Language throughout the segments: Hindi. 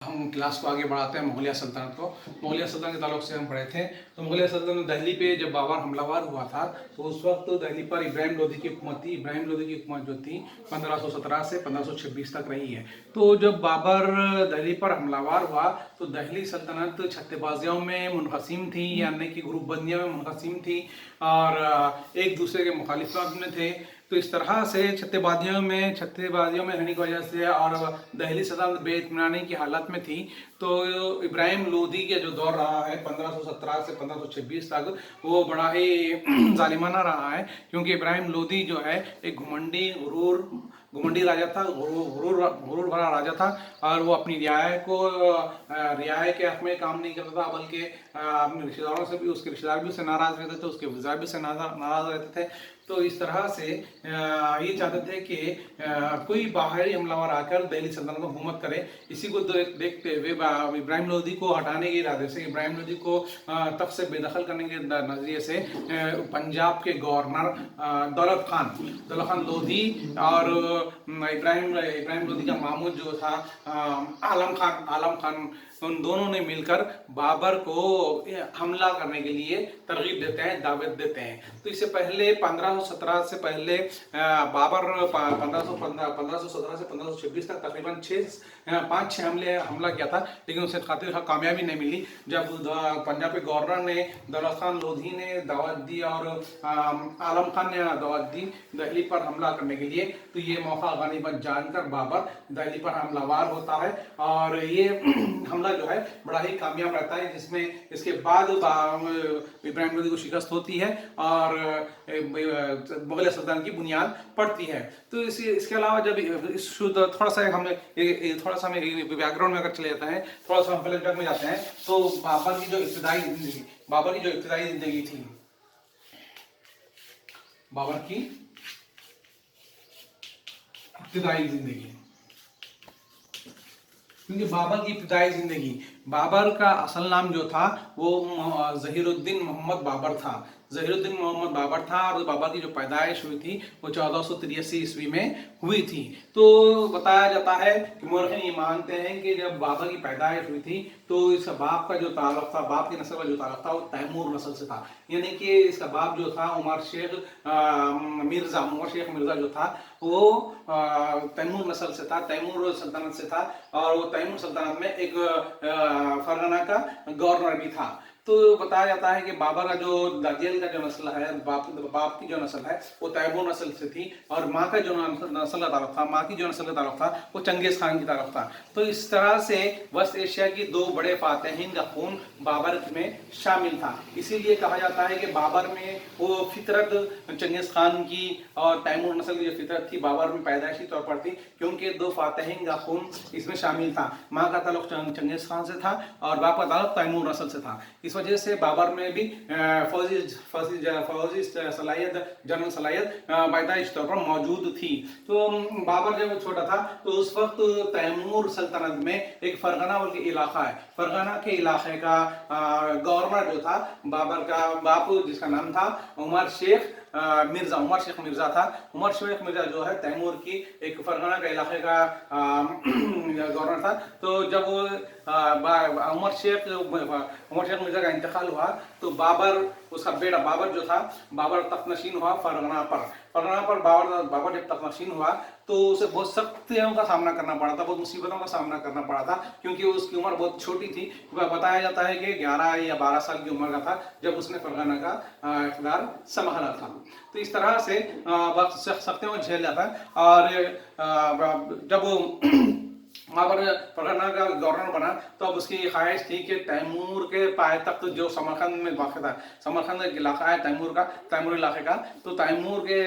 हम क्लास को आगे बढ़ाते हैं मुगलिया सल्तनत को। मुगलिया सल्तनत के ताल्लुक से हम पढ़े थे। तो मुगलिया सल्तनत दिल्ली पे जब बाबर हमलावर हुआ था तो उस वक्त दिल्ली पर इब्राहिम लोदी की हुकूमत थी। इब्राहिम लोदी की हुकूमत जो थी 1517 से 1526 तक रही है। तो जब बाबर दिल्ली पर हमलावर हुआ तो दिल्ली सल्तनत छत्तेबाजियों में मुनक़सिम थी, यानी कि ग्रुप बंदियों में मुनक़सिम थी और एक दूसरे के मुखालिफत में थे। तो इस तरह से छत्तेबाजियों में रहने की वजह से और दिल्ली सल्तनत बेइत्मीनानी की हालत में थी। तो इब्राहिम लोदी का जो दौर रहा है 1517 से 1526 तक, वो बड़ा ही जालिमाना रहा है, क्योंकि इब्राहिम लोदी जो है एक घुमंडी राजा था, गुरूर भरा राजा था। और वो अपनी रियाय के हक में काम नहीं करता था, बल्कि अपने रिश्तेदारों से भी, उसके रिश्तेदार भी उससे नाराज रहते थे, उसके वज़ार भी उससे नाराज रहते थे। तो इस तरह से ये चाहते थे कि कोई बाहरी हमलावर आकर दिल्ली सल्तनत में हुकूमत करे। इसी को देखते हुए इब्राहिम लोदी को हटाने के इरादे से, इब्राहिम लोदी को तख्त से बेदखल करने के नज़रिए से पंजाब के गवर्नर दौलत खान लोधी और इब्राहिम लोदी का मामूद जो था आलम खान, उन दोनों ने मिलकर बाबर को हमला करने के लिए तरगीब देते हैं, दावत देते हैं। तो इससे पहले 1517 से पहले बाबर 1517 से 1526 तक तकरीबन 5-6 हमला किया था, लेकिन उसे खातिर कामयाबी नहीं मिली। जब पंजाब के गवर्नर ने, दौलत खान लोधी ने दावत दी और आलम खान ने दावत दी दिल्ली पर हमला करने के लिए, तो ये मौका गनीमत जानकर बाबर दिल्ली पर हमलावर होता है और ये हमला जो है बड़ा ही कामयाब रहता है, जिसमें इसके बाद इब्राहिम लोदी को शिकस्त होती है और मुगल सल्तनत की बुनियाद पड़ती है। तो इसके अलावा जब थोड़ा सा हम बैकग्राउंड में अगर चले जाते हैं, थोड़ा सा हम फ्लैशबैक में जाते हैं, तो बाबर की जो इब्तिदाई जिंदगी थी, बाबर की इब्तिदाई जिंदगी, क्योंकि बाबर का असल नाम जो था वो ज़हीरुद्दीन मोहम्मद बाबर था और बाबर की जो पैदाइश हुई थी वो 1483 ईस्वी में हुई थी। तो बताया जाता है कि मौरखीन ये मानते हैं कि जब बाबर की पैदाइश हुई थी तो इस बाप का जो ताल्लुक था, बाप की नस्ल का जो ताल्लुक था वो तैमूर नस्ल से था, यानी कि इसका बाप जो था उमर शेख मिर्ज़ा जो था वो तैमूर नस्ल से था, तैमूर सल्तनत से था और वो तैमूर सल्तनत में एक फरगना का गवर्नर भी था। तो बताया जाता है कि बाबर का जो दादियल का जो नस्ल है, बाप की जो नस्ल है वो तैमूर नस्ल से थी और माँ का जो नस्ल का ताल्लुक था वो चंगेज खान की तरफ था। तो इस तरह से वेस्ट एशिया की दो बड़े फातहीन का खून बाबर में शामिल था। इसीलिए कहा जाता है कि बाबर में वो फितरत चंगेज खान की और तैमूर नस्ल की जो फितरत थी बाबर में पैदाइशी तौर पर थी, क्योंकि दो फातहीन का खून इसमें शामिल था। माँ का ताल्लुक चंगेज खान से था और बाप का ताल्लुक तैमूर नस्ल से था। इस वजह से बाबर में भी फौजी सलाहियत, जनरल सलाहियत पैदाइश तौर पर मौजूद थी। तो बाबर जब छोटा था तो उस वक्त तैमूर सल्तनत में एक फरगना बोल के इलाका है, फरगना के इलाके का गवर्नर जो था बाबर का बाप, जिसका नाम था उमर शेख मिर्जा था। उमर शेख मिर्जा जो है तैमूर की एक फरगना के इलाके का गवर्नर था। तो जब उमर शेख मिर्जा का इंतकाल हुआ तो उसका बेटा बाबर जो था, बाबर तख्तनशीन हुआ फरगना पर बाबर जब तख्तनशीन हुआ तो उसे बहुत सख्तियों का सामना करना पड़ा था, बहुत मुसीबतों का सामना करना पड़ा था, क्योंकि उसकी उम्र बहुत छोटी थी। बताया जाता है कि 11 या 12 साल की उम्र का था जब उसने फरगना का इक़्तिदार संभाला था। तो इस तरह से सख्तियों को झेल जाता है और जब बाबर फरगना का गवर्नर बना तो अब उसकी ख्वाहिश थी कि तैमूर के पायतख्त जो समरकंद में वाक़ था, समरकंद एक इलाका है तैमूर इलाके का, तो तैमूर के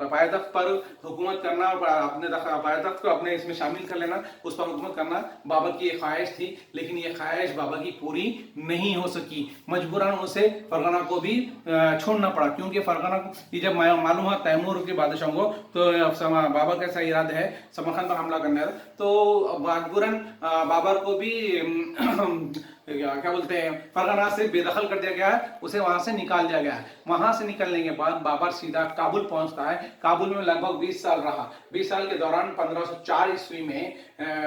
पायतख्त पर हुकूमत करना, अपने पायतख्त को अपने इसमें शामिल कर लेना, उस पर हुकूमत करना बाबर की एक ख्वाहिश थी। लेकिन ये ख्वाहिश बाबर की पूरी नहीं हो सकी, मजबूरन उसे फरगना को भी छोड़ना पड़ा, क्योंकि फरगना को जब मालूम हुआ तैमूर के बादशाहों को तो बाबर का ऐसा इरादा है समरकंद पर हमला करने में था, तो मजबूरन बाबर को भी क्या बोलते हैं फरगाना से बेदखल कर दिया गया है, उसे वहां से निकाल दिया गया है। वहां से निकलने के बाद बाबर सीधा काबुल पहुंचता है। काबुल में लगभग 20 साल रहा। 20 साल के दौरान 1504 ईस्वी में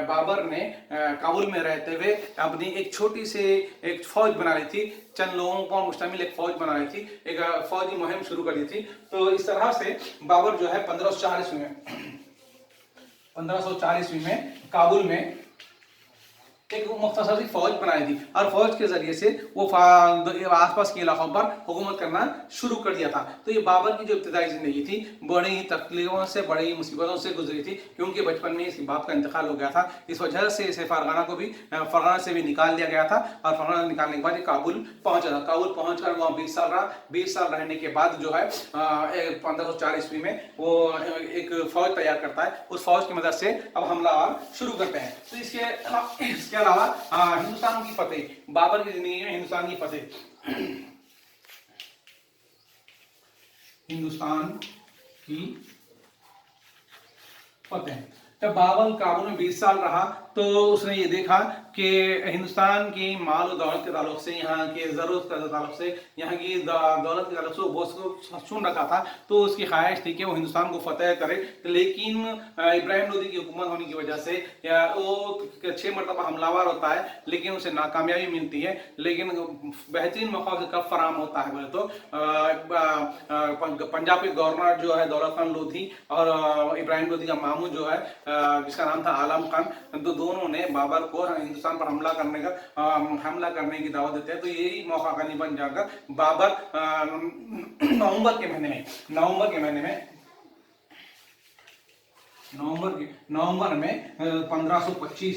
बाबर ने काबुल में रहते हुए अपनी एक छोटी सी एक फौज बना ली थी, चंद लोगों को मुश्तमिल एक फौज बना रही थी, एक फौजी मुहिम शुरू कर दी थी। तो इस तरह से बाबर जो है 1504 ईस्वी में काबुल में एक मुख्तसर सी फौज बनाई थी और फौज के जरिए से वो आसपास के इलाकों पर हुकूमत करना शुरू कर दिया था। तो ये बाबर की जो इब्तिदाई जिंदगी थी बड़ी ही तकलीफों से, बड़ी ही मुसीबतों से गुजरी थी, क्योंकि बचपन में इसके बाप का इंतकाल हो गया था। इस वजह से इसे फरगाना से भी निकाल दिया गया था और फरगाना निकालने के बाद काबुल पहुंचा था। काबुल पहुंचकर वहाँ 20 साल रहा। 20 साल रहने के बाद जो है 1504 ईस्वी में वो एक फौज तैयार करता है। उस फौज की मदद से अब हमला शुरू करते हैं। तो इसके अलावा हिंदुस्तान की फतेह, बाबर की जिंदगी में हिंदुस्तान की फतेह, हिंदुस्तान की फतेह। जब बाबर काबुल में 20 साल रहा तो उसने ये देखा कि हिंदुस्तान की माल और दौलत के ताल्लुक से, यहाँ की ज़रूरत के ताल्लुक से, यहाँ की दौलत के ताल्लुक से वो बहुत सुन रखा था। तो उसकी ख्वाहिश थी कि वो हिंदुस्तान को फतेह करे। लेकिन इब्राहिम लोदी की हुकूमत होने की वजह से वो 6 मरतबा हमलावर होता है, लेकिन उसे नाकामयाबी मिलती है। लेकिन बेहतरीन मौका उसे कब फराम होता है बोले तो पंजाब के गवर्नर जो है दौलत खान लोधी और इब्राहिम लोदी का मामू जो है जिसका नाम था आलम खान, तो दोनों ने बाबर को हिंदुस्तान पर हमला करने की दावत देते हैं। तो यही मौका गनी बन जाकर बाबर नवंबर के महीने में नवंबर में 1525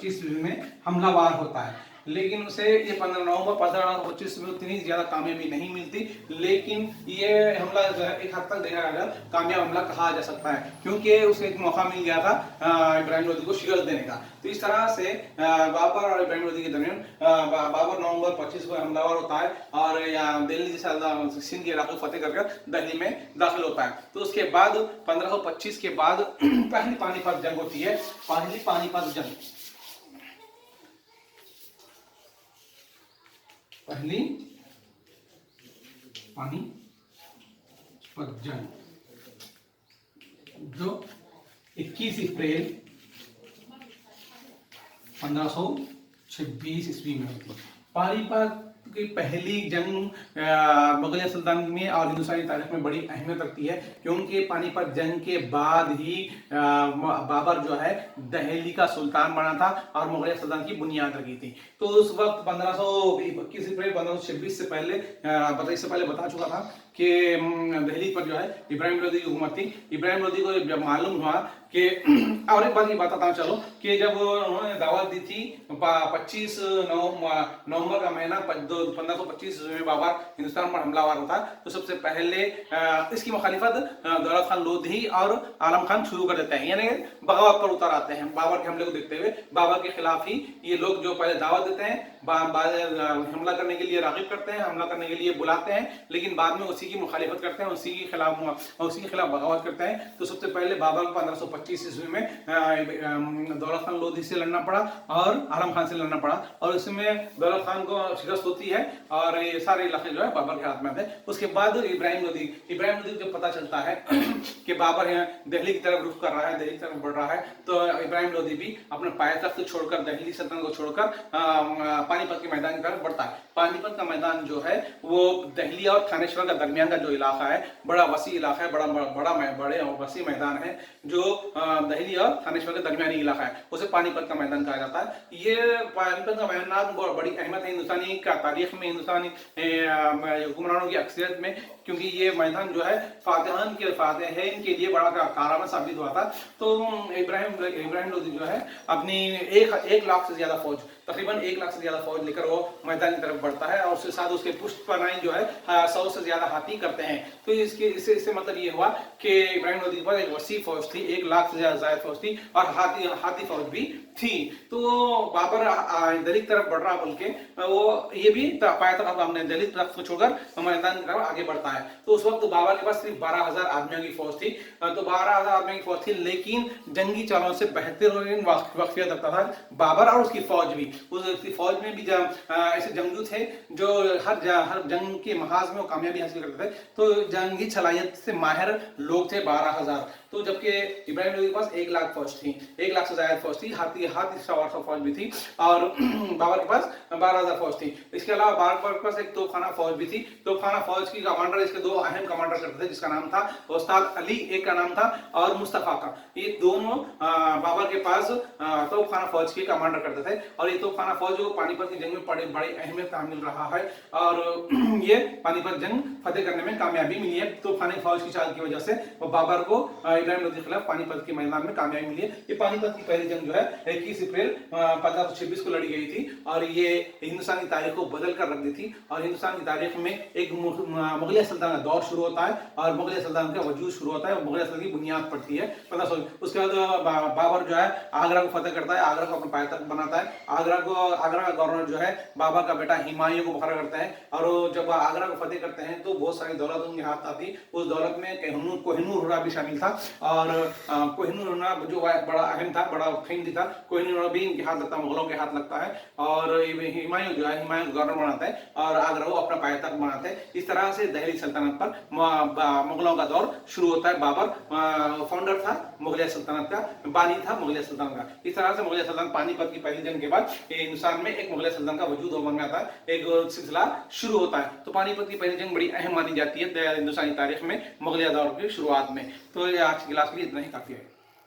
ईस्वी में हमलावर होता है। लेकिन उसे ये 1525 में उतनी ज्यादा कामयाबी नहीं मिलती, लेकिन ये हमला एक हद तक देखा गया कामयाब हमला कहा जा सकता है, क्योंकि उसे एक मौका मिल गया था इब्राहिम लोदी को शिकस्त देने का। तो इस तरह से बाबर और इब्राहिम लोदी के दरमियान बाबर नवंबर 25 को हमलावर होता है और दिल्ली जैसे सिंध के इलाके फतेह कर दिल्ली में दाखिल होता है। तो उसके बाद 1525 के बाद पहली पानीपत जंग होती है। पहली पानीपत जंग जो 21 अप्रैल 1526 ईस्वी में होती है। पानीपत की पहली जंग मुगलिया सुल्तान में और हिंदुस्तानी तारीख में बड़ी अहमियत रखती है, क्योंकि पानीपत जंग के बाद ही बाबर जो है दिल्ली का सुल्तान बना था और मुगलिया सुल्तान की बुनियाद रखी थी। तो उस वक्त 1521 अप्रैल 1526 से पहले बता चुका था कि दिल्ली पर जो है इब्राहिम लोदी की हुकूमत थी। इब्राहिम लोदी को जब मालूम हुआ कि और एक बात की बताता चलो कि जब उन्होंने दावत दी थी 25 नवंबर का महीना 1525 में बाबर हिंदुस्तान पर हमलावर होता है, तो सबसे पहले इसकी मुखालिफत दौलत खान लोधी और आलम खान शुरू कर देते हैं, यानी बगावत पर उतर आते हैं। बाबर के हमले को देखते हुए बाबर के खिलाफ ही ये लोग जो पहले दावत देते हैं, हमला करने के लिए रागिब करते हैं, हमला करने के लिए बुलाते हैं, लेकिन बाद में उसी की मुखालिफत करते हैं, उसी के खिलाफ बगावत करते हैं। तो सबसे पहले बाबर को 1525 ईस्वी में दौलत खान लोधी से लड़ना पड़ा और आलम खान से लड़ना पड़ा, और इसमें दौलत खान को शिकस्त होती है और ये सारे इलाके जो है बाबर के हाथ में थे। उसके बाद इब्राहिम लोदी को जब पता चलता है कि बाबर यहाँ दिल्ली की तरफ रुख कर रहा है, दिल्ली की तरफ बढ़ रहा है, तो इब्राहिम लोदी भी अपने पायतख्त छोड़कर, दिल्ली सल्तनत को छोड़कर पानीपत के मैदान की तरफ बढ़ता है। पानीपत का मैदान जो है वो दिल्ली और थानेश्वर का दरमियान का जो इलाका है, बड़ा वसी इलाका है, बड़े वसी मैदान है जो दिल्ली और थानेश्वर के दरमियानी इलाका है, उसे पानीपत का मैदान कहा जाता है। ये पानीपत का मैदान बड़ी अहमियत है हिंदुस्तानी का तारीख में, हिंदुस्तानी हुक्मरानों की अक्सरियत में, क्योंकि ये मैदान जो है फातेहान के लिए बड़ा कारआमद साबित हुआ था। तो इब्राहिम लोदी जो है अपनी 1 लाख से ज्यादा फौज, तकरीबन 1 लाख से ज्यादा फौज लेकर वो मैदान की तरफ बढ़ता है और उसके साथ उसके पुष्ट पनाही जो है 100 से ज्यादा हाथी बात ही करते हैं। तो इससे मतलब ये हुआ कि इब्राहिम लोदी के पास एक वसी फौज थी, 1 लाख से ज्यादा फौज थी और हाथी फौज भी थी। तो बाबर दिल्ली की तरफ बढ़ रहा बोल के वो ये भी पाया था अब हमने दिल्ली तरफ को छोड़कर मैदान की तरफ आगे बढ़ता है। तो उस वक्त बाबर के पास सिर्फ 12,000 आदमियों की फौज थी। तो 12,000 आदमियों की फौज थी, लेकिन जंगी चालों से बेहतरीन वाकफियत रखता था बाबर और उसकी फौज भी। उसकी फौज में भी ऐसे जंगजू थे जो हर जंग के महाज में वो कामयाबी हासिल करते थे। तो जंगी सलाहियत से माहिर लोग थे 12,000। तो जबकि इब्राहिम लोदी के पास 1 लाख फौज थी, 1 लाख से ज्यादा फौज थी, हाथी सवार फौज भी थी और बाबर के पास 12,000 फौज थी। इसके अलावा बाबर के पास एक तोपखाना फौज भी थी। तोपखाना फौज की कमांडर इसके 2 अहम कमांडर करते थे, जिसका नाम था उस्ताद अली, एक का नाम था और मुस्तफा का। ये दोनों बाबर के पास तोपखाना फौज के कमांडर करते थे और ये तोपखाना फौज जो पानीपत की जंग में बड़ी अहमियत का मिल रहा है और ये पानीपत जंग फतेह करने में कामयाबी मिली है। तोपखाने फौज की चाल की वजह से वो बाबर को इब्राहिम लोदी के खिलाफ पानीपत के मैदान में कामयाबी मिली है। ये पानीपत की पहली जंग जो है 21 अप्रैल 1526 को लड़ी गई थी और ये हिंदुस्तान की तारीख को बदल कर रख दी थी। और हिंदुस्तान की तारीख में एक मुगलिया सल्तनत का दौर शुरू होता है और मुगलिया सल्तनत का वजूद शुरू होता है और मुगलिया सल्तनत की बुनियाद पड़ती है 1500। उसके बाद बाबर जो है आगरा को फतेह करता है, आगरा को अपना पायदार बनाता है। आगरा का गवर्नर जो है बाबर का बेटा हुमायूं को मुखर्रर करता है और जब आगरा को फतेह करते हैं तो बहुत सारी दौलत उनके हाथ आती। उस दौलत में कोहिनूर हुर्रा भी शामिल था और कोहिनूर हुर्रा जो बड़ा अहम था, बड़ा खिंडी था। कोहिनूर हुर्रा भी इनके हाथ लगता है, मुगलों के हाथ लगता है और हुमायूं जो है हुमायूं गवर्नर बनाता है और आगरा को अपना पायदार बनाता है। इस तरह से दिल्ली सल्तनत पर मुगलों का दौर शुरू होता है। बाबर फाउंडर था मुगलिया सल्तनत का, बानी था मुगलिया सल्तनत का। इस तरह से मुगलिया सल्तनत पानीपत की पहली जंग के बाद हिंदुस्तान में एक मुगलिया सल्तनत का वजूद होने में आता है, एक सिलसिला शुरू होता है। तो पानीपत की पहली जंग बड़ी अहम मानी जाती है हिंदुस्तानी तारीख में मुगलिया दौर की शुरुआत में। तो ये आज की क्लास के लिए इतना ही काफी है।